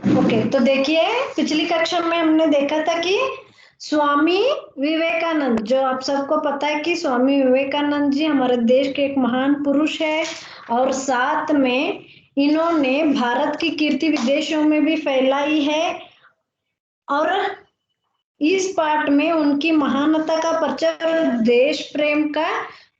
Okay, तो देखिए पिछली कक्षा में हमने देखा था कि स्वामी विवेकानंद, जो आप सबको पता है कि स्वामी विवेकानंद जी हमारे देश के एक महान पुरुष है, और साथ में इन्होंने भारत की कीर्ति विदेशों में भी फैलाई है। और इस पाठ में उनकी महानता का प्रचार, देश प्रेम का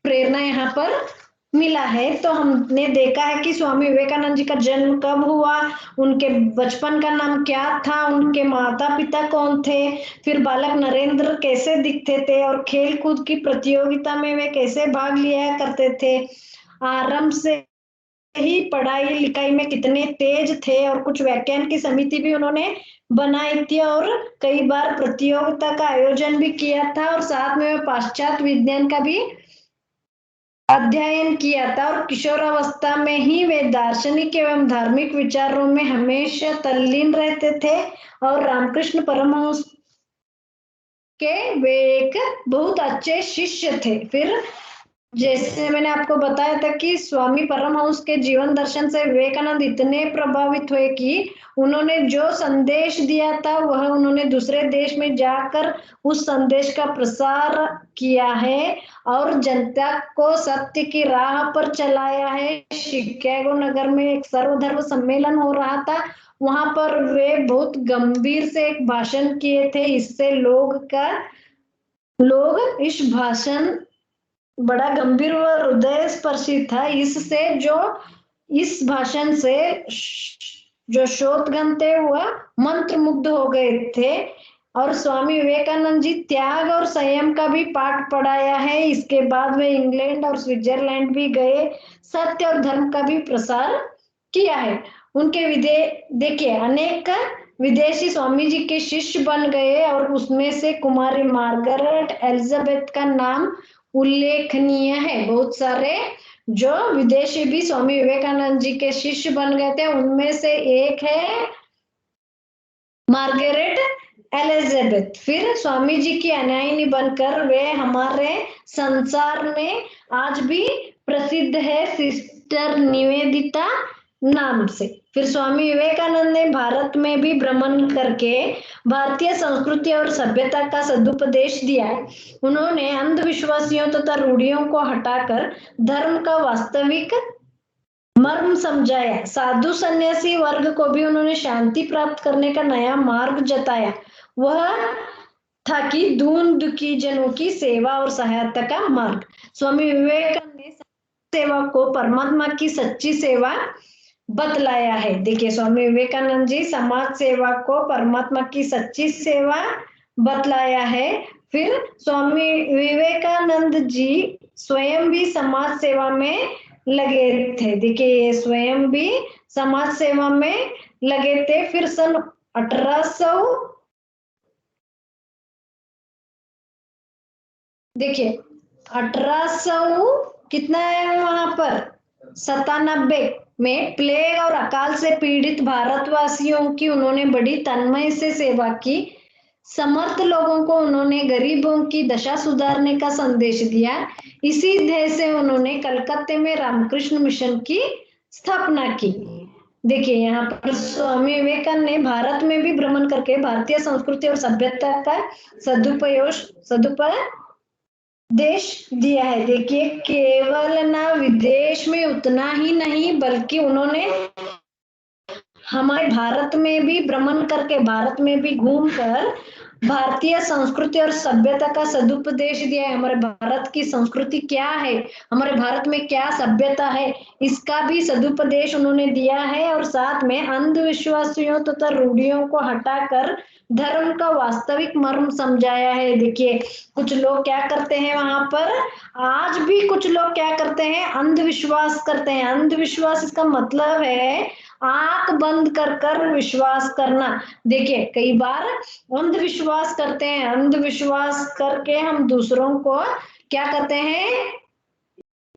प्रेरणा यहाँ पर मिला है। तो हमने देखा है कि स्वामी विवेकानंद जी का जन्म कब हुआ, उनके बचपन का नाम क्या था, उनके माता पिता कौन थे, फिर बालक नरेंद्र कैसे दिखते थे, और खेल कूद की प्रतियोगिता में वे कैसे भाग लिया करते थे, आरंभ से ही पढ़ाई लिखाई में कितने तेज थे, और कुछ व्याख्यान की समिति भी उन्होंने बनाई थी, और कई बार प्रतियोगिता का आयोजन भी किया था, और साथ में पाश्चात्य विज्ञान का भी अध्ययन किया था। और किशोरावस्था में ही वे दार्शनिक एवं धार्मिक विचारों में हमेशा तल्लीन रहते थे, और रामकृष्ण परमहंस के वे एक बहुत अच्छे शिष्य थे। फिर जैसे मैंने आपको बताया था कि स्वामी परमहंस के जीवन दर्शन से विवेकानंद इतने प्रभावित हुए कि उन्होंने जो संदेश दिया था वह उन्होंने दूसरे देश में जाकर उस संदेश का प्रसार किया है, और जनता को सत्य की राह पर चलाया है। शिकागो नगर में एक सर्वधर्म सम्मेलन हो रहा था, वहां पर वे बहुत गंभीर से एक भाषण किए थे। इससे लोग इस भाषण बड़ा गंभीर व हृदय स्पर्शी था। इससे जो इस भाषण से जो श्रोतगण थे वह मंत्र मुग्ध हो गए थे। और स्वामी विवेकानंद जी त्याग और संयम का भी पाठ पढ़ाया है। इसके बाद वे इंग्लैंड और स्विट्जरलैंड भी गए, सत्य और धर्म का भी प्रसार किया है। उनके देखिए अनेक विदेशी स्वामी जी के शिष्य बन गए, और उसमें से कुमारी मार्गरेट एलिजाबेथ का नाम उल्लेखनीय है। बहुत सारे जो विदेशी भी स्वामी विवेकानंद जी के शिष्य बन गए थे, उनमें से एक है मार्गरेट एलिजाबेथ। फिर स्वामी जी की अनुयायिनी बनकर वे हमारे संसार में आज भी प्रसिद्ध है, सिस्टर निवेदिता नाम से। फिर स्वामी विवेकानंद ने भारत में भी भ्रमण करके भारतीय संस्कृति और सभ्यता का सदुपदेश दिया है। उन्होंने अंधविश्वासियों तथा रूढ़ियों को हटाकर धर्म का वास्तविक मर्म समझाया। साधु सन्यासी वर्ग को भी उन्होंने शांति प्राप्त करने का नया मार्ग जताया। वह था कि दीन दुखी जनों की सेवा और सहायता का मार्ग। स्वामी विवेकानंद ने सेवा को परमात्मा की सच्ची सेवा बतलाया है। देखिए स्वामी विवेकानंद जी समाज सेवा को परमात्मा की सच्ची सेवा बतलाया है। फिर स्वामी विवेकानंद जी स्वयं भी समाज सेवा में लगे थे। देखिए ये स्वयं भी समाज सेवा में लगे थे। फिर सन 1800 देखिए 1800 कितना है वहां पर 97 में प्लेग और अकाल से पीड़ित भारतवासियों की उन्होंने बड़ी तन्मय से सेवा की। समर्थ लोगों को उन्होंने गरीबों की दशा सुधारने का संदेश दिया। इसी ध्येय से उन्होंने कलकत्ते में रामकृष्ण मिशन की स्थापना की। देखिए यहाँ पर स्वामी विवेकानंद ने भारत में भी भ्रमण करके भारतीय संस्कृति और सभ्यता का सदुपयोग देश दिया है। देखिए केवल ना विदेश में उतना ही नहीं, बल्कि उन्होंने हमारे भारत में भी भ्रमण करके, भारत में भी घूमकर भारतीय संस्कृति और सभ्यता का सदुपदेश दिया है। हमारे भारत की संस्कृति क्या है, हमारे भारत में क्या सभ्यता है, इसका भी सदुपदेश उन्होंने दिया है। और साथ में अंधविश्वासियों तथा रूढ़ियों को हटाकर धर्म का वास्तविक मर्म समझाया है। देखिए कुछ लोग क्या करते हैं वहां पर, आज भी कुछ लोग क्या करते हैं, अंधविश्वास करते हैं। अंधविश्वास इसका मतलब है आंख बंद कर कर विश्वास करना। देखिए कई बार अंधविश्वास करते हैं, अंधविश्वास करके हम दूसरों को क्या करते हैं,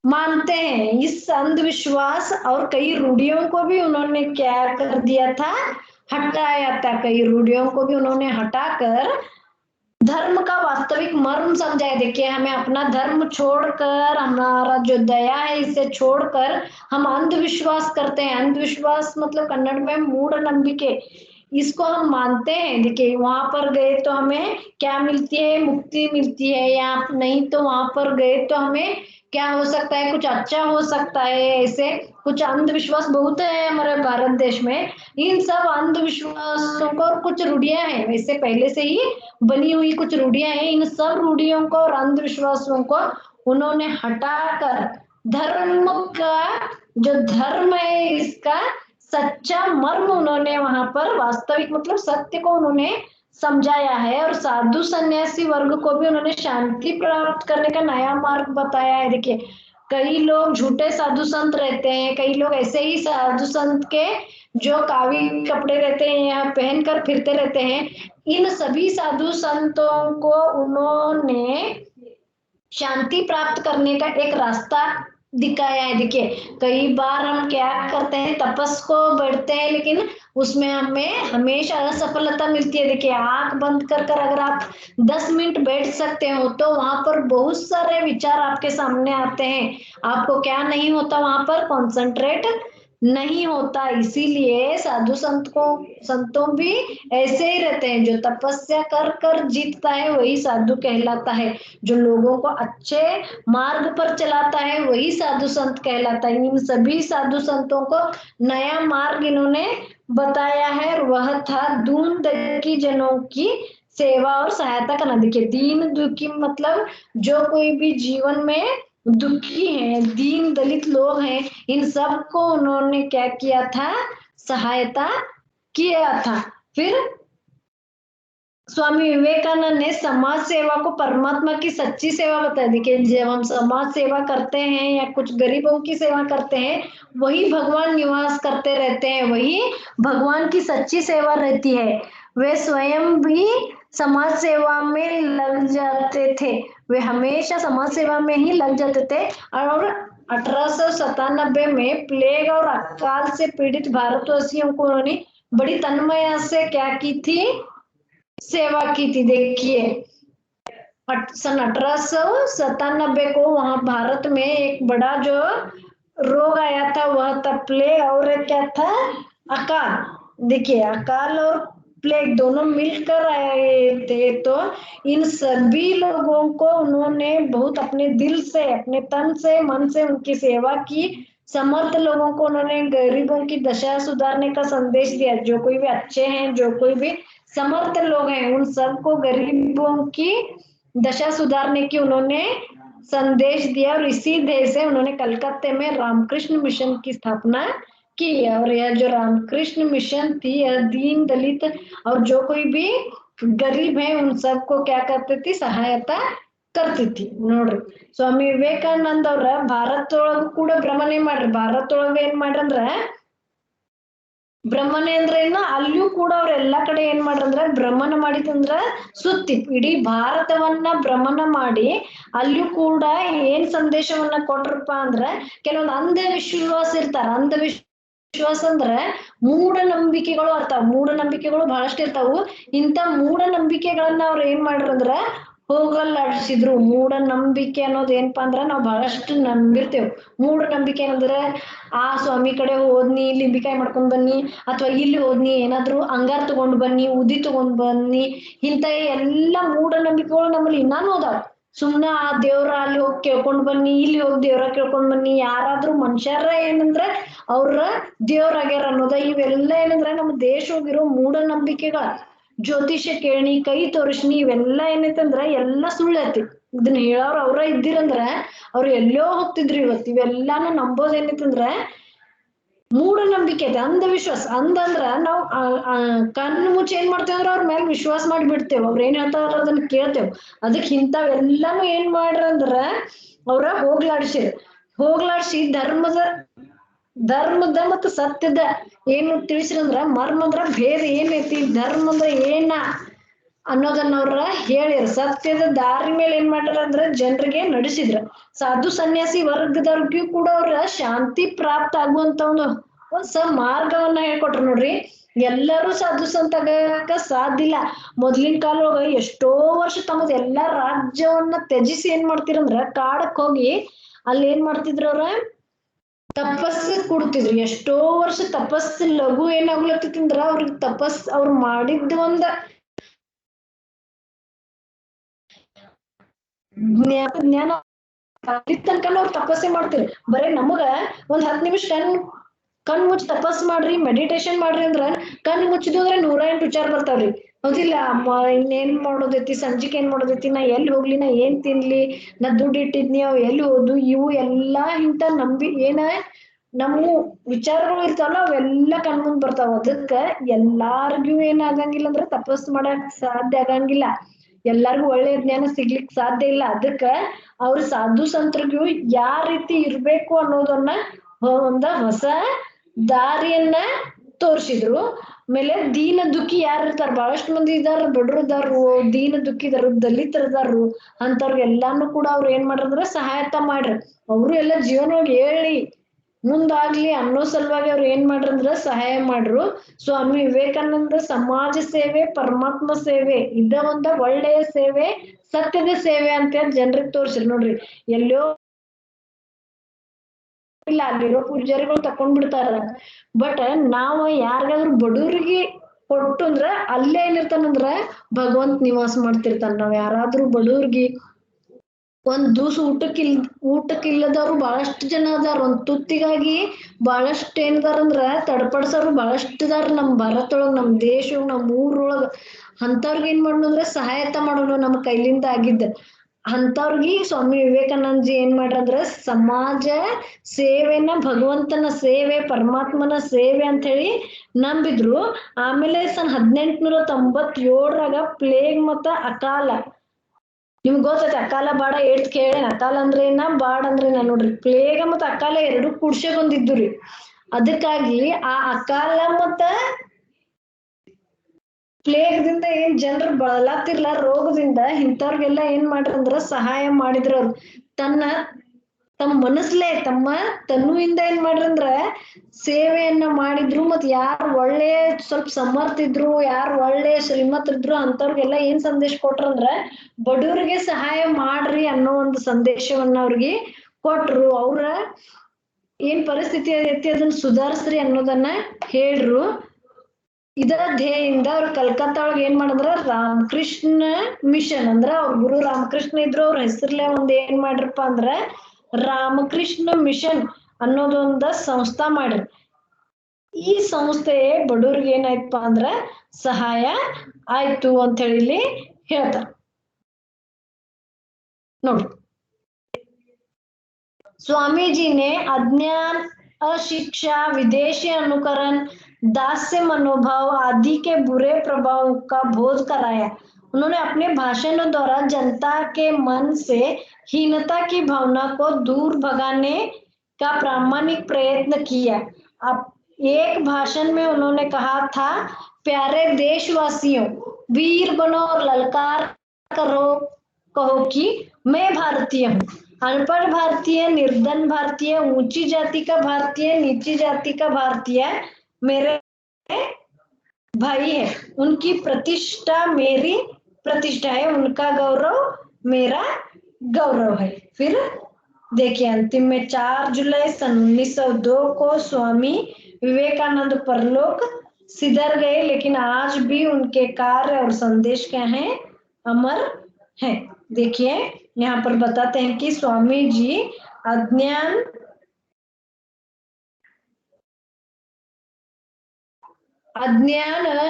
मानते हैं। इस अंधविश्वास और कई रूढ़ियों को भी उन्होंने क्या कर दिया था, हटाया था। कई रूढ़ियों को भी उन्होंने हटाकर धर्म का वास्तविक मर्म समझाए। देखिए हमें अपना धर्म छोड़कर, हमारा जो दया है इसे छोड़कर हम अंधविश्वास करते हैं। अंधविश्वास मतलब कन्नड़ में मूढ़ नंबिके। इसको हम मानते हैं। देखिए वहां पर गए तो हमें क्या मिलती है, मुक्ति मिलती है, या नहीं तो वहां पर गए तो हमें क्या हो सकता है, कुछ अच्छा हो सकता है। ऐसे कुछ अंधविश्वास बहुत है हमारे भारत देश में। इन सब अंधविश्वासों को और कुछ रूढ़ियां हैं, वैसे पहले से ही बनी हुई कुछ रूढ़ियां हैं। इन सब रूढ़ियों को और अंधविश्वासों को उन्होंने हटाकर धर्म का जो धर्म है इसका सच्चा मर्म उन्होंने वहां पर वास्तविक मतलब सत्य को उन्होंने समझाया है। और साधु सन्यासी वर्ग को भी उन्होंने शांति प्राप्त करने का नया मार्ग बताया है। देखिए कई लोग झूठे साधु संत रहते हैं, कई लोग ऐसे ही साधु संत के जो कावी कपड़े रहते हैं या पहन कर फिरते रहते हैं, इन सभी साधु संतों को उन्होंने शांति प्राप्त करने का एक रास्ता दिखाया है। देखिए कई बार हम क्या करते हैं, तपस को बढ़ते हैं, लेकिन उसमें हमें हमेशा असफलता मिलती है। देखिए आंख बंद कर कर अगर आप 10 मिनट बैठ सकते हो तो वहां पर बहुत सारे विचार आपके सामने आते हैं। आपको क्या नहीं होता, वहां पर कॉन्सेंट्रेट नहीं होता। इसीलिए साधु संतों भी ऐसे ही रहते हैं। जो तपस्या कर कर जीतता है वही साधु कहलाता है, जो लोगों को अच्छे मार्ग पर चलाता है वही साधु संत कहलाता है। इन सभी साधु संतों को नया मार्ग इन्होंने बताया है, और वह था दीन दुखी जनों की सेवा और सहायता करना। देखिए दीन दुखी मतलब जो कोई भी जीवन में दुखी है, दीन दलित लोग हैं, इन सबको उन्होंने क्या किया था, सहायता किया था। फिर स्वामी विवेकानंद ने समाज सेवा को परमात्मा की सच्ची सेवा बताया। देखिए जब हम समाज सेवा करते हैं या कुछ गरीबों की सेवा करते हैं, वही भगवान निवास करते रहते हैं, वही भगवान की सच्ची सेवा रहती है। वे स्वयं भी समाज सेवा में लग जाते थे, वे हमेशा समाज सेवा में ही लग जाते थे। और 1897 में प्लेग और अकाल से पीड़ित भारतवासियों को उन्होंने बड़ी तन्मयता से क्या की थी, सेवा की थी। देखिए सन 1897 को वहां भारत में एक बड़ा जो रोग आया था वह था प्लेग, और क्या था, अकाल। देखिए अकाल और प्लेग दोनों मिलकर आए थे। तो इन सभी लोगों को उन्होंने बहुत अपने दिल से, अपने तन से, मन से उनकी सेवा की। समर्थ लोगों को उन्होंने गरीबों की दशा सुधारने का संदेश दिया। जो कोई भी अच्छे हैं, जो कोई भी समर्थ लोग हैं, उन सबको गरीबों की दशा सुधारने की उन्होंने संदेश दिया। और इसी ध्येय से उन्होंने कलकत्ते में रामकृष्ण मिशन की स्थापना की। और यह जो रामकृष्ण मिशन थी, यह दीन दलित और जो कोई भी गरीब है उन सबको क्या करती थी, सहायता करती थी। ನೋಡ್ರಿ ಸ್ವಾಮಿ ವಿವೇಕಾನಂದ ಅವರ ಭಾರತದೊಳಗ ಕೂಡ ಭ್ರಮಣೆ ಮಾಡ್ರಿ। ಭಾರತದೊಳಗ ಏನ್ ಮಾಡ್ರಂದ್ರ ಭ್ರಮಣೆ ಅಂದ್ರೆ ಏನು, ಅಲ್ಲಿಯೂ ಕೂಡ ಅವ್ರ ಎಲ್ಲಾ ಕಡೆ ಏನ್ ಮಾಡ್ರಂದ್ರ ಭ್ರಮಣ ಮಾಡಿದಂದ್ರ ಸುತ್ತಿ ಇಡೀ ಭಾರತವನ್ನ ಭ್ರಮಣ ಮಾಡಿ ಅಲ್ಲಿಯೂ ಕೂಡ ಏನ್ ಸಂದೇಶವನ್ನ ಕೊಟ್ರಪ್ಪ ಅಂದ್ರ, ಕೆಲವೊಂದು ಅಂಧವಿಶ್ವಾಸ ಇರ್ತಾರ, ಅಂಧವಿಶ್ವಾಸ ಅಂದ್ರ ಮೂಢನಂಬಿಕೆಗಳು ಇರ್ತಾವ, ಮೂಢನಂಬಿಕೆಗಳು ಬಹಳಷ್ಟು ಇರ್ತಾವು। ಇಂಥ ಮೂಢನಂಬಿಕೆಗಳನ್ನ ಅವ್ರ ಏನ್ ಮಾಡ್ರಂದ್ರ ಹೋಗಲಾಡಿಸಿದ್ರು। ಮೂಢನಂಬಿಕೆ ಅನ್ನೋದು ಏನಪ್ಪಾ ಅಂದ್ರ ನಾವು ಬಹಳಷ್ಟು ನಂಬಿರ್ತೇವೆ। ಮೂಢನಂಬಿಕೆ ಏನಂದ್ರೆ ಆ ಸ್ವಾಮಿ ಕಡೆ ಹೋದ್ನಿ, ಲಿಂಬಿಕಾಯಿ ಮಾಡ್ಕೊಂಡ್ ಬನ್ನಿ, ಅಥವಾ ಇಲ್ಲಿ ಹೋದ್ನಿ ಏನಾದ್ರು ಅಂಗಾರ್ ತಗೊಂಡ್ ಬನ್ನಿ, ಉದಿ ತಗೊಂಡ್ ಬನ್ನಿ, ಇಂತ ಎಲ್ಲಾ ಮೂಢನಂಬಿಕೆಗಳು ನಮ್ಮಲ್ಲಿ ಇನ್ನಾನು ಅದಾವ। ಸುಮ್ನೆ ಆ ದೇವ್ರ ಅಲ್ಲಿ ಹೋಗಿ ಕೇಳ್ಕೊಂಡ್ ಬನ್ನಿ, ಇಲ್ಲಿ ಹೋಗಿ ದೇವ್ರ ಕೇಳ್ಕೊಂಡ್ ಬನ್ನಿ, ಯಾರಾದ್ರೂ ಮನುಷ್ಯರ ಏನಂದ್ರೆ ಅವ್ರ ದೇವ್ರಾಗ್ಯಾರ ಅನ್ನೋದ, ಇವೆಲ್ಲ ಏನಂದ್ರೆ ನಮ್ಮ ದೇಶ ಹೋಗಿರೋ ಮೂಢನಂಬಿಕೆಗಳ। ಜ್ಯೋತಿಷ್ಯ ಕೇಳಣಿ, ಕೈ ತೋರಿಸ್ನಿ, ಇವೆಲ್ಲ ಏನೈತಂದ್ರ ಎಲ್ಲಾ ಸುಳ್ಳೈತಿ। ಇದನ್ನ ಹೇಳೋರು ಅವ್ರ ಇದ್ದಿರಂದ್ರ ಅವ್ರು ಎಲ್ಲೋ ಹೋಗ್ತಿದ್ರು ಇವತ್ತು। ಇವೆಲ್ಲಾನು ನಂಬೋದ್ ಏನೈತಂದ್ರ ಮೂಢನಂಬಿಕೆ ಐತೆ, ಅಂಧವಿಶ್ವಾಸ। ಅಂದಂದ್ರ ನಾವು ಕಣ್ಣು ಮುಚ್ಚಿ ಏನ್ ಮಾಡ್ತೇವೆ ಅಂದ್ರೆ ಅವ್ರ ಮೇಲೆ ವಿಶ್ವಾಸ ಮಾಡಿ ಬಿಡ್ತೇವೆ, ಅವ್ರ ಏನ್ ಹೇಳ್ತಾರ ಅದನ್ನ ಕೇಳ್ತೇವೆ। ಅದಕ್ಕೆ ಇಂಥವೆಲ್ಲಾನು ಏನ್ ಮಾಡ್ರಂದ್ರ ಅವ್ರ ಹೋಗ್ಲಾಡ್ಸಿ ಧರ್ಮದ ಮತ್ತು ಸತ್ಯದ ಏನು ತಿಳಿಸ್ರಂದ್ರ ಮರ್ಮ ಅಂದ್ರ ಭೇದ ಏನೈತಿ, ಧರ್ಮ ಅಂದ್ರ ಏನ ಅನ್ನೋದನ್ನ ಅವ್ರ ಹೇಳಿರ। ಸತ್ಯದ ದಾರಿ ಮೇಲೆ ಏನ್ ಮಾಡ್ಯಾರ ಅಂದ್ರ ಜನರಿಗೆ ನಡೆಸಿದ್ರ। ಸಾಧು ಸನ್ಯಾಸಿ ವರ್ಗದವ್ರಿಗೂ ಕೂಡ ಅವ್ರ ಶಾಂತಿ ಪ್ರಾಪ್ತ ಆಗುವಂತ ಒಂದು ಮಾರ್ಗವನ್ನ ಹೇಳ್ಕೊಟ್ರು ನೋಡ್ರಿ। ಎಲ್ಲರೂ ಸಾಧು ಸಂತ ಆಗಕ ಸಾಧ್ಯ ಇಲ್ಲ। ಮೊದ್ಲಿನ ಕಾಲದೊಳಗ ಎಷ್ಟೋ ವರ್ಷ ತಮ್ಮದ ಎಲ್ಲಾ ರಾಜ್ಯವನ್ನ ತ್ಯಜಿಸಿ ಏನ್ ಮಾಡ್ತಿರಂದ್ರ ಕಾಡಕ್ ಹೋಗಿ ಅಲ್ಲಿ ಏನ್ ಮಾಡ್ತಿದ್ರ ಅವ್ರ ತಪಸ್ಸು ಕೊಡ್ತಿದ್ರು. ಎಷ್ಟೋ ವರ್ಷ ತಪಸ್ಸು ಲಘು ಏನಾಗ್ಲತ್ತಿತ್ತಂದ್ರ ಅವ್ರಿಗೆ ತಪಸ್ ಅವ್ರು ಮಾಡಿದ್ದು ಒಂದ ಜ್ಞಾನ ಅಲ್ಲಿ ತನಕ ಅವ್ರು ತಪಸ್ಸೆ ಮಾಡ್ತೀರಿ. ಬರೇ ನಮಗ ಒಂದ್ 10 ನಿಮಿಷ ಕಣ್ ಮುಚ್ಚಿ ತಪಸ್ ಮಾಡ್ರಿ, ಮೆಡಿಟೇಷನ್ ಮಾಡ್ರಿ ಅಂದ್ರ ಕಣ್ ಮುಚ್ಚಿದ್ವಿ ಅಂದ್ರೆ 108 ವಿಚಾರ ಬರ್ತಾವ್ರಿ. ಹೌದಿಲ್ಲ? ಇನ್ನೇನ್ ಮಾಡೋದೈತಿ, ಸಂಜಿಕ್ ಏನ್ ಮಾಡೋದೈತಿ, ನಾ ಎಲ್ಲಿ ಹೋಗ್ಲಿ, ನಾ ಏನ್ ತಿನ್ಲಿ, ನಾ ದುಡ್ಡು ಇಟ್ಟಿದ್ನಿ ಅವ್ ಎಲ್ಲಿ ಹೋದು, ಇವು ಎಲ್ಲಾ ಇಂತ ಏನ ನಮ್ಮ ವಿಚಾರಗಳು ಇರ್ತಾವಲ್ಲ ಅವೆಲ್ಲಾ ಕಣ್ ಮುಂದ್ ಬರ್ತಾವ. ಅದಕ್ಕ ಎಲ್ಲಾರ್ಗೂ ಏನಾಗಂಗಿಲ್ಲ ಅಂದ್ರೆ ತಪಸ್ ಮಾಡಕ್ ಸಾಧ್ಯ ಆಗಂಗಿಲ್ಲ, ಎಲ್ಲಾರ್ಗು ಒಳ್ಳೆ ಜ್ಞಾನ ಸಿಗ್ಲಿಕ್ ಸಾಧ್ಯ ಇಲ್ಲ. ಅದಕ್ಕ ಅವ್ರ ಸಾಧು ಸಂತರಿಗೂ ಯಾವ ರೀತಿ ಇರ್ಬೇಕು ಅನ್ನೋದನ್ನ ಒಂದ ಹೊಸ ದಾರಿಯನ್ನ ತೋರ್ಸಿದ್ರು. ಆಮೇಲೆ ದೀನ ದುಃಖಿ ಯಾರು ಇರ್ತಾರ, ಬಹಳಷ್ಟು ಮಂದಿ ಇದಾರ, ಬಡವರು ಇದಾರು, ದೀನ ದುಃಖಿ ಇದಾರು, ದಲಿತರದಾರು, ಅಂತವ್ರಿಗೆಲ್ಲಾನು ಕೂಡ ಅವ್ರು ಏನ್ ಮಾಡ್ರಂದ್ರ ಸಹಾಯತ ಮಾಡ್ರಿ. ಅವರು ಎಲ್ಲ ಜೀವನವಾಗಿ ಹೇಳಿ ಮುಂದಾಗ್ಲಿ ಅನ್ನೋ ಸಲುವಾಗಿ ಅವ್ರು ಏನ್ ಮಾಡ್ರಂದ್ರ ಸಹಾಯ ಮಾಡ್ರು. ಸ್ವಾಮಿ ವಿವೇಕಾನಂದ ಸಮಾಜ ಸೇವೆ ಪರಮಾತ್ಮ ಸೇವೆ ಇದ ಒಂದ ಒಳ್ಳೆಯ ಸೇವೆ, ಸತ್ಯದ ಸೇವೆ ಅಂತ ಜನರಿಗೆ ತೋರ್ಸಿರ್ ನೋಡ್ರಿ. ಎಲ್ಲೋ ಇಲ್ಲ, ಅಲ್ಲಿರೋ ಪೂಜಾರಿಗಳು ತಕೊಂಡ್ ಬಿಡ್ತಾರ. ಬಟ್ ನಾವ್ ಯಾರಿಗಾದ್ರೂ ಬಡವ್ರಿಗೆ ಕೊಟ್ಟು ಅಂದ್ರ ಅಲ್ಲೇ ಏನಿರ್ತಾನಂದ್ರ ಭಗವಂತ ನಿವಾಸ ಮಾಡ್ತಿರ್ತಾನ. ನಾವ್ ಯಾರಾದ್ರೂ ಬಡವ್ರಿಗೆ ಒಂದ್ ದಿವ್ಸ ಊಟಕ್ಕಿಲ್ಲದವ್ರು ಬಹಳಷ್ಟು ಜನ ಅದಾರ. ಒಂದ್ ತುತ್ತಿಗಾಗಿ ಬಹಳಷ್ಟು ಏನದಾರಂದ್ರ ತಡ್ಪಡ್ಸೋರು ಬಹಳಷ್ಟು ಇದಾರ ನಮ್ ಭಾರತ ಒಳಗ್, ನಮ್ ದೇಶ, ನಮ್ ಊರೊಳಗ. ಅಂತವ್ರಿಗೆ ಏನ್ ಮಾಡೋಣ ಅಂದ್ರೆ ಸಹಾಯತ ಮಾಡೋಣ ನಮ್ ಕೈಲಿಂದ ಆಗಿದ್ದ. ಅಂತವ್ರಿಗೆ ಸ್ವಾಮಿ ವಿವೇಕಾನಂದ ಜಿ ಏನ್ ಮಾಡ್ರಂದ್ರ ಸಮಾಜ ಸೇವೆನ ಭಗವಂತನ ಸೇವೆ, ಪರಮಾತ್ಮನ ಸೇವೆ ಅಂತ ಹೇಳಿ ನಂಬಿದ್ರು. ಆಮೇಲೆ 1897 ಪ್ಲೇಗ್ ಮತ್ತ ಅಕಾಲ, ನಿಮ್ಗ್ ಗೊತ್ತೈತಿ ಅಕಾಲ ಬಾಡ ಏಟ್ ಕೇಳೇನ. ಅಕಾಲ ಅಂದ್ರೆ ಏನ, ಬಾಡ್ ಅಂದ್ರೆ ಏನ ನೋಡ್ರಿ. ಪ್ಲೇಗ ಮತ್ತ ಅಕಾಲ ಎರಡು ಕುಡ್ಸೆ ಬಂದಿದ್ದುರಿ. ಅದಕ್ಕಾಗಿ ಆ ಅಕಾಲ ಮತ್ತ ಪ್ಲೇಗದಿಂದ ಏನ್ ಜನರು ಬಳಲಾತಿರ್ಲ ರೋಗದಿಂದ, ಇಂಥವ್ರಿಗೆಲ್ಲ ಏನ್ ಮಾಡ್ರಂದ್ರ ಸಹಾಯ ಮಾಡಿದ್ರ. ಅವ್ರು ತಮ್ಮ ಮನಸ್ಲೇ ತಮ್ಮ ತನುವಿಂದ ಏನ್ ಮಾಡ್ರಂದ್ರ ಸೇವೆಯನ್ನ ಮಾಡಿದ್ರು. ಮತ್ ಯಾರು ಒಳ್ಳೆ ಸ್ವಲ್ಪ ಸಮರ್ಥ ಇದ್ರು, ಯಾರು ಒಳ್ಳೆ ಶ್ರೀಮಂತರಿದ್ರು ಅಂತವ್ರಿಗೆಲ್ಲ ಏನ್ ಸಂದೇಶ ಕೊಟ್ರಂದ್ರ ಬಡವರಿಗೆ ಸಹಾಯ ಮಾಡ್ರಿ ಅನ್ನೋ ಒಂದು ಸಂದೇಶವನ್ನ ಅವ್ರಿಗೆ ಕೊಟ್ರು. ಅವ್ರ ಏನ್ ಪರಿಸ್ಥಿತಿ ಐತಿ ಅದನ್ನ ಸುಧಾರಿಸ್ರಿ ಅನ್ನೋದನ್ನ ಹೇಳ್ರು. ಇದರ ಧ್ಯೇಯದಿಂದ ಅವ್ರ ಕಲ್ಕತ್ತಾ ಒಳಗೆ ಏನ್ ಮಾಡಿದ್ರ ರಾಮಕೃಷ್ಣ ಮಿಷನ್ ಅಂದ್ರ ಅವ್ರ ಗುರು ರಾಮಕೃಷ್ಣ ಇದ್ರು. ಅವ್ರ ಹೆಸರ್ಲೆ ಒಂದ್ ಏನ್ ಮಾಡ್ರಪ್ಪ ಅಂದ್ರ ರಾಮಕೃಷ್ಣ ಮಿಷನ್ ಅನ್ನೋದೊಂದ ಸಂಸ್ಥಾ ಮಾಡ್ರಿ. ಈ ಸಂಸ್ಥೆ ಬಡವ್ರಿಗೆ ಏನಾಯ್ತಪ್ಪ ಅಂದ್ರ ಸಹಾಯ ಆಯ್ತು ಅಂತ ಹೇಳಿ ಇಲ್ಲಿ ಹೇಳ್ತಾರ ನೋಡಿ. स्वामी जी ने अज्ञान, अशिक्षा, विदेशी अनुकरण, दास्य मनोभाव आदि के बुरे प्रभाव का बोध कराया. उन्होंने अपने भाषणों द्वारा जनता के मन से हीनता की भावना को दूर भगाने का प्रामाणिक प्रयत्न किया. अब एक भाषण में उन्होंने कहा था, प्यारे देशवासियों, वीर बनो और ललकार करो, कहो कि मैं भारतीय हूँ. अनपढ़ भारतीय, निर्धन भारतीय, ऊंची जाति का भारतीय, नीची जाति का भारतीय मेरे भाई है. उनकी प्रतिष्ठा मेरी प्रतिष्ठा है, उनका गौरव मेरा गौरव है. फिर देखिए अंतिम में 4 जुलाई सन 1902 को स्वामी विवेकानंद परलोक सिधर गए, लेकिन आज भी उनके कार्य और संदेश क्या है, अमर है. देखिए यहाँ पर बताते हैं कि स्वामी जी अज्ञान,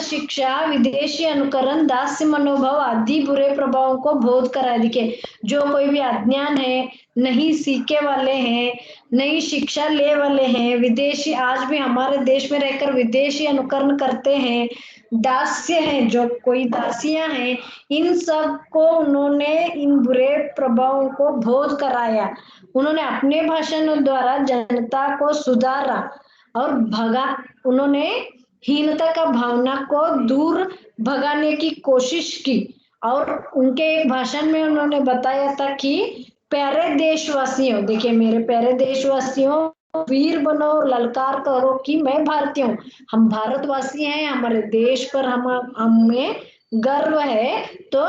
शिक्षा, विदेशी अनुकरण, दास्य मनोभाव आदि बुरे प्रभावों को बोध करा. देखिए जो कोई भी अज्ञान है, नहीं सीखे वाले हैं, नई शिक्षा ले वाले हैं, विदेशी आज भी हमारे देश में रहकर विदेशी अनुकरण करते हैं, दास्य हैं, जो कोई दासियां हैं, इन सब को उन्होंने इन बुरे प्रभावों को बोध कराया. उन्होंने अपने भाषणों द्वारा जनता को सुधारा और भगा. उन्होंने हीनता का भावना को दूर भगाने की कोशिश की. और उनके एक भाषण में उन्होंने बताया था कि प्यारे देशवासियों, देखिए मेरे प्यारे देशवासियों, वीर बनो और ललकार करो कि मैं भारतीय हूँ. हम भारतवासी हैं, हमारे देश पर हमें गर्व है. तो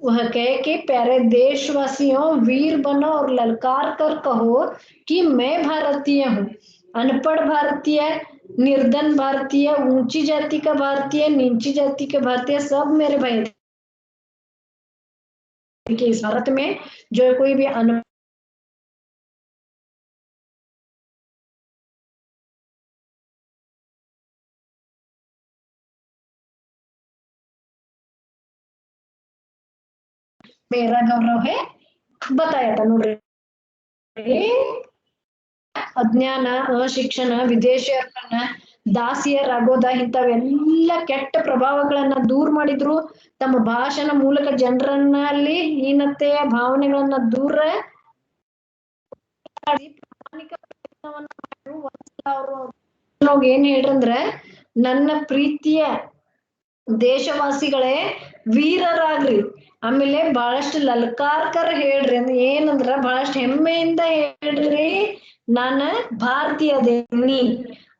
वह कहे कि प्यारे देशवासियों, वीर बनो और ललकार कर कहो कि मैं भारतीय हूँ. अनपढ़ भारतीय, निर्धन भारतीय, ऊंची जाति का भारतीय, नीची जाति के भारतीय, सब मेरे भाई के इस भारत में जो कोई भी मेरा गौरव है बताया था नोड्री ಅಜ್ಞಾನ ಅಶಿಕ್ಷಣ ವಿದೇಶಿಯರನ್ನ ದಾಸಿಯರಾಗೋದ ಇಂಥವೆಲ್ಲ ಕೆಟ್ಟ ಪ್ರಭಾವಗಳನ್ನ ದೂರ ಮಾಡಿದ್ರು ತಮ್ಮ ಭಾಷಣ ಮೂಲಕ ಜನರನ್ನಲ್ಲಿ ಹೀನತೆಯ ಭಾವನೆಗಳನ್ನ ದೂರ ಮಾಡಿ ಪ್ರಾಮಾಣಿಕ ಪ್ರಯತ್ನವನ್ನ ಮಾಡಿದ್ರು ಅವರು ಏನ್ ಹೇಳ್ರಂದ್ರ ನನ್ನ ಪ್ರೀತಿಯ ದೇಶವಾಸಿಗಳೇ ವೀರರಾಗ್ರಿ ಆಮೇಲೆ ಬಹಳಷ್ಟು ಲಲ್ಕಾರ್ಕರ್ ಹೇಳ್ರಿ ಏನಂದ್ರ ಬಹಳಷ್ಟು ಹೆಮ್ಮೆಯಿಂದ ಹೇಳ್ರಿ ನಾನ ಭಾರತೀಯದೇನಿ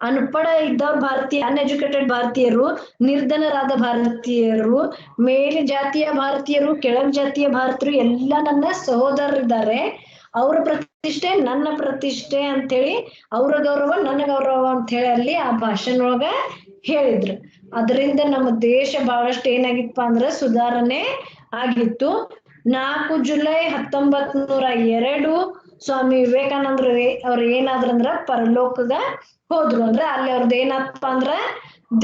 ಅನ್ಪಢ ಇದ್ದವ್ರ ಭಾರತೀಯ ಅನ್ಎಜುಕೇಟೆಡ್ ಭಾರತೀಯರು ನಿರ್ಧನರಾದ ಭಾರತೀಯರು ಮೇಲು ಜಾತಿಯ ಭಾರತೀಯರು ಕೆಳಗ್ ಜಾತಿಯ ಭಾರತೀಯರು ಎಲ್ಲ ನನ್ನ ಸಹೋದರರಿದ್ದಾರೆ ಅವ್ರ ಪ್ರತಿಷ್ಠೆ ನನ್ನ ಪ್ರತಿಷ್ಠೆ ಅಂತೇಳಿ ಅವ್ರ ಗೌರವ ನನ್ನ ಗೌರವ ಅಂತ ಹೇಳಿ ಅಲ್ಲಿ ಆ ಭಾಷಣ ಒಳಗ ಹೇಳಿದ್ರು ಅದರಿಂದ ನಮ್ಮ ದೇಶ ಬಹಳಷ್ಟು ಏನಾಗಿತ್ತಪ್ಪ ಅಂದ್ರ ಸುಧಾರಣೆ ಆಗಿತ್ತು 4 ಜುಲೈ 1902 ಸ್ವಾಮಿ ವಿವೇಕಾನಂದ್ರ ಅವ್ರ ಏನಾದ್ರಂದ್ರ ಪರಲೋಕದ ಹೋದ್ರು ಅಂದ್ರೆ ಅಲ್ಲಿ ಅವ್ರದ್ದು ಏನಪ್ಪ ಅಂದ್ರ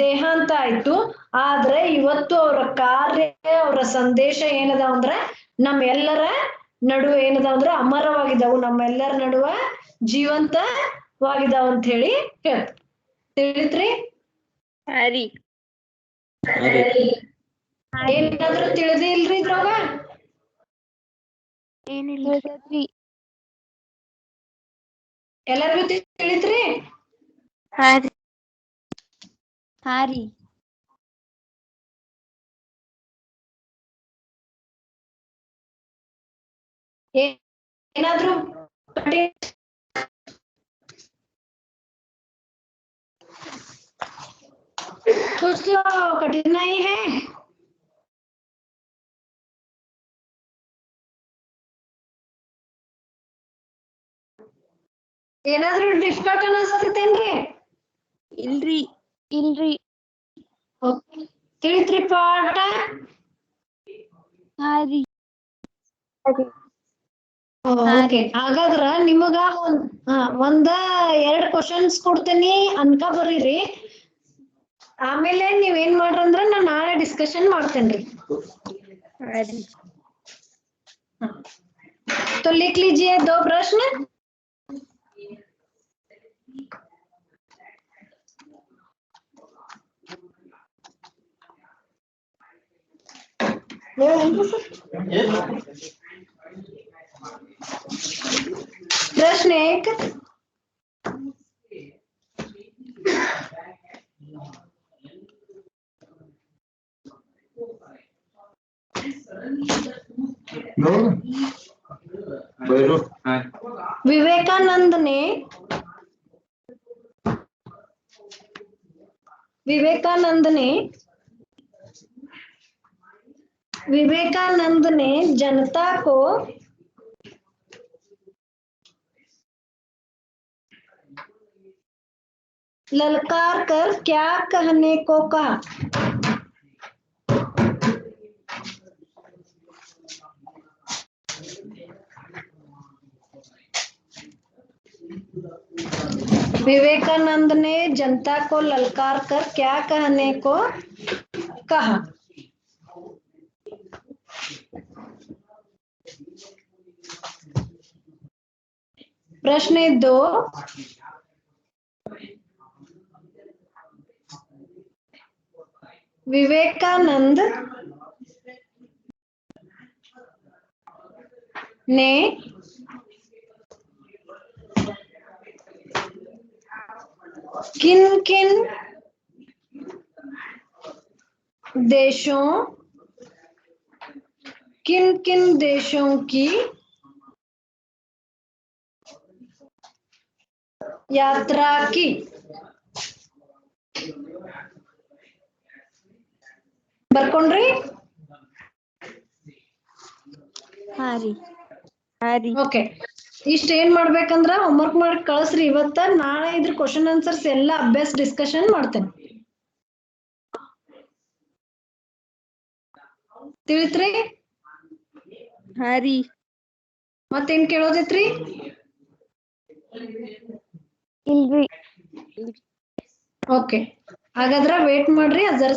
ದೇಹಾಂತ ಆಯ್ತು ಆದ್ರೆ ಇವತ್ತು ಅವರ ಕಾರ್ಯ ಅವರ ಸಂದೇಶ ಏನದಾವ ಅಂದ್ರ ನಮ್ಮೆಲ್ಲರ ನಡುವೆ ಏನದಾವ ಅಂದ್ರ ಅಮರವಾಗಿದ್ದಾವು ನಮ್ಮೆಲ್ಲರ ನಡುವ ಜೀವಂತವಾಗಿದ್ದಾವ ಅಂತ ಹೇಳಿ ಹೇಳ್ತ ತಿಳಿತ್ರಿ ಹರಿ ಏನಾದ್ರೂ ತಿಳಿದಿಲ್ರಿ ಇದ್ರೊಳಗ ಏನಿಲ್ಲ ಎಲ್ಲರಿಗೂ ತಿಳಿತ್ರಿ ಹಾರಿ ಏನಾದ್ರೂ कुछ तो कठिनाई है ಏನಾದ್ರೂ ಡಿಫಿಕಲ್ಟ್ ಅನ್ಸತೈತೇನ್ರಿ ಇಲ್ರಿ ತಿಳಿತ್ರಿ ಪಾಠ ಹಾರಿ ಓಕೆ ಹಾಗಾದ್ರ ನಿಮಗ ಒಂದ 2 ಕ್ವಶನ್ಸ್ ಕೊಡ್ತೇನಿ ಅನ್ಕ ಬರೀರಿ ಆಮೇಲೆ ನೀವ್ ಏನ್ ಮಾಡ್ರಂದ್ರ ನಾ ನಾಳೆ ಡಿಸ್ಕಷನ್ ಮಾಡ್ತೇನ್ರಿ तो लिख लीजिए 2 प्रश्न प्रश्न 1 विवेकानंद ने जनता को ललकार कर क्या कहने को कहा विवेकानंद ने जनता को ललकार कर क्या कहने को कहा प्रश्न 2 विवेकानंद ने किन किन देशों की यात्रा की ಬರ್ಕೊಂಡ್ರಿ ಹಾರಿ ಓಕೆ ಇಷ್ಟ ಏನ್ ಮಾಡ್ಬೇಕಂದ್ರ ಹೋಮ್ವರ್ಕ್ ಮಾಡಿ ಕಳ್ಸ್ರಿ ಇವತ್ತ. ನಾಳೆ ಇದ್ರ ಕ್ವಶನ್ ಆನ್ಸರ್ಸ್ ಎಲ್ಲ ಅಭ್ಯಾಸ ಡಿಸ್ಕಷನ್ ಮಾಡ್ತೇನೆ. ತಿಳಿತ್ರಿ? ಹಾ ರೀ. ಮತ್ತೇನ್ ಕೇಳೋದೈತ್ರಿ? ಇಲ್ರಿ. ಓಕೆ, ಹಾಗಾದ್ರ ವೇಟ್ ಮಾಡ್ರಿ. ಅದರ